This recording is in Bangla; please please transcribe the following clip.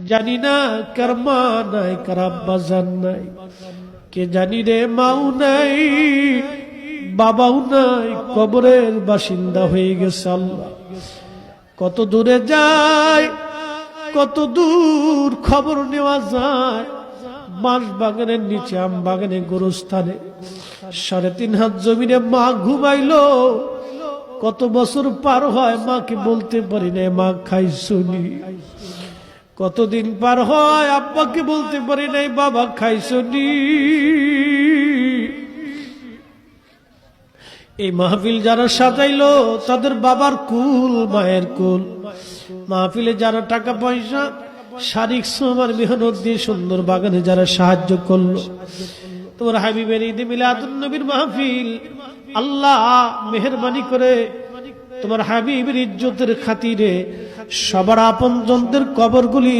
জানি না কার মা নাই, কার আব্বা জান নাই, কে জানি রে মাও নাই, বাবাও নাই, কবরের বাসিন্দা হয়ে গেছে। আল্লাহ কত দূরে যায়, কত দূর খবর নেওয়া যায়। বাঁশ বাগানের নিচে, আম বাগানে, গোরস্থানে 3.5 হাত জমিনে মা ঘুমাইলো। কত বছর পার হয়, মাকে বলতে পারি না মা খাইছনি। কতদিন পার হয়, আব্বাকে বলতে পারি নাই বাবা খাইছনি। এই মাহফিল যারা সাজাইলো তাদের বাবার কুল, মায়ের কুল। মাহফিলে যারা টাকা পয়সা, শারীরিক শ্রম আর মেহনত দিয়ে সুন্দর বাগানে যারা সাহায্য করলো, তোমার হাবিবের ঈদে মিলাদুন নবীর মাহফিল, আল্লাহ মেহেরবানি করে তোমার হাবিবের ইজ্জতের খাতিরে সবার আপনজনদের কবরগুলি